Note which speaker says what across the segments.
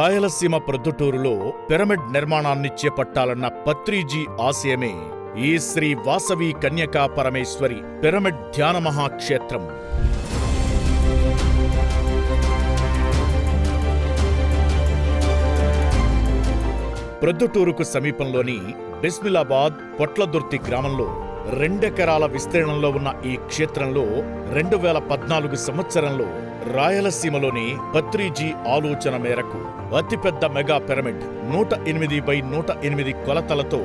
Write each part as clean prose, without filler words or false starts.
Speaker 1: రాయలసీమ ప్రొద్దుటూరులో పిరమిడ్ నిర్మాణాన్ని చేపట్టాలన్న పత్రిజీ ఆశయమే ఈ శ్రీ వాసవి కన్యకా పరమేశ్వరి పిరమిడ్ ధ్యాన మహాక్షేత్రం. ప్రొద్దుటూరుకు సమీపంలోని బిస్మిలాబాద్ పొట్లదుర్తి గ్రామంలో 2 ఎకరాల విస్తీర్ణంలో ఉన్న ఈ క్షేత్రంలో 2014 సంవత్సరంలో రాయలసీమలోని పత్రిజీ ఆలోచన మేరకు అతిపెద్ద మెగా పిరమిడ్ 108x108 కొలతలతో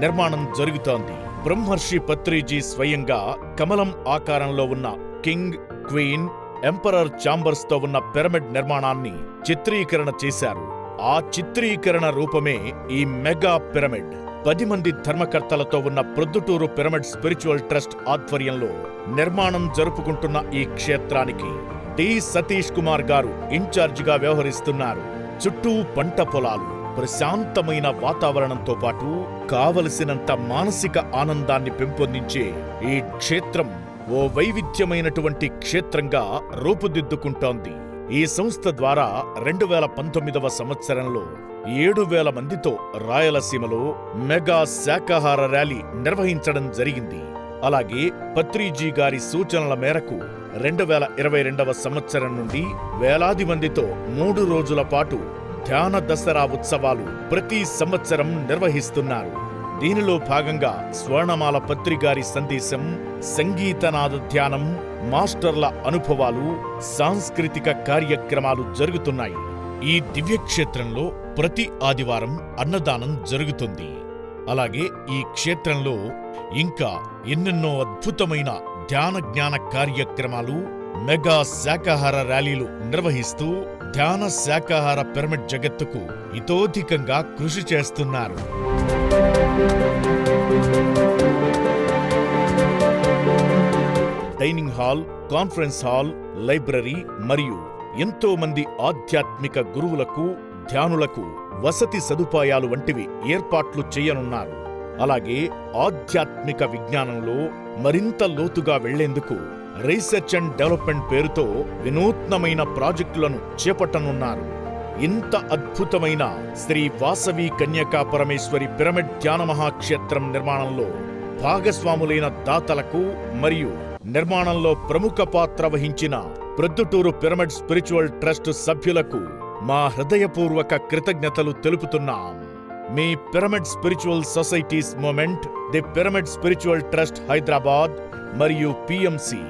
Speaker 1: నిర్మాణం జరుగుతోంది. బ్రహ్మర్షి పత్రిజీ స్వయంగా కమలం ఆకారంలో ఉన్న కింగ్, క్వీన్, ఎంపరర్ ఛాంబర్స్ తో ఉన్న పిరమిడ్ నిర్మాణాన్ని చిత్రీకరణ చేశారు. ఆ చిత్రీకరణ రూపమే ఈ మెగా పిరమిడ్. 10 మంది ధర్మకర్తలతో ఉన్న ప్రొద్దుటూరు పిరమిడ్ స్పిరిచువల్ ట్రస్ట్ ఆధ్వర్యంలో నిర్మాణం జరుపుకుంటున్న ఈ క్షేత్రానికి టి సతీష్ కుమార్ గారు ఇన్ఛార్జిగా వ్యవహరిస్తున్నారు. చుట్టూ పంట పొలాలు, ప్రశాంతమైన వాతావరణంతో పాటు కావలసినంత మానసిక ఆనందాన్ని పెంపొందించే ఈ క్షేత్రం ఓ వైవిధ్యమైనటువంటి క్షేత్రంగా రూపుదిద్దుకుంటోంది. ఈ సంస్థ ద్వారా 2019వ సంవత్సరంలో 7,000 మందితో రాయలసీమలో మెగా శాకాహార ర్యాలీ నిర్వహించడం జరిగింది. అలాగే పత్రిజీ గారి సూచనల మేరకు 2022వ సంవత్సరం నుండి వేలాది మందితో 3 రోజుల పాటు ధ్యాన దసరా ఉత్సవాలు ప్రతి సంవత్సరం నిర్వహిస్తున్నారు. దీనిలో భాగంగా స్వర్ణమాల పత్రిగారి సందేశం, సంగీతనాద ధ్యానం, మాస్టర్ల అనుభవాలు, సాంస్కృతిక కార్యక్రమాలు జరుగుతున్నాయి. ఈ దివ్యక్షేత్రంలో ప్రతి ఆదివారం అన్నదానం జరుగుతుంది. అలాగే ఈ క్షేత్రంలో ఇంకా ఎన్నెన్నో అద్భుతమైన ధ్యాన జ్ఞాన కార్యక్రమాలు, మెగా శాకాహార ర్యాలీలు నిర్వహిస్తూ ధ్యాన శాకాహార పిరమిడ్ జగత్తుకు ఇతోధికంగా కృషి చేస్తున్నారు. Dining hall, conference hall, library మరియు ఎంతో మంది ఆధ్యాత్మిక గురువులకు, ధ్యానులకు వసతి సదుపాయాలు వంటివి ఏర్పాట్లు చేయనున్నారు. అలాగే ఆధ్యాత్మిక విజ్ఞానంలో మరింత లోతుగా వెళ్లేందుకు రీసెర్చ్ అండ్ డెవలప్మెంట్ పేరుతో వినూత్నమైన ప్రాజెక్టులను చేపట్టనున్నారు. ఇంత అద్భుతమైన శ్రీ వాసవి కన్యకా పరమేశ్వరి పిరమిడ్ ధ్యాన మహాక్షేత్రం నిర్మాణంలో భాగస్వాములైన దాతలకు మరియు నిర్మాణంలో ప్రముఖ పాత్ర వహించిన ప్రొద్దుటూరు పిరమిడ్ స్పిరిచువల్ ట్రస్ట్ సభ్యులకు మా హృదయపూర్వక కృతజ్ఞతలు తెలుపుతున్నాం. మీ pyramid spiritual societies movement, the pyramid spiritual trust Hyderabad మరియు పిఎంసి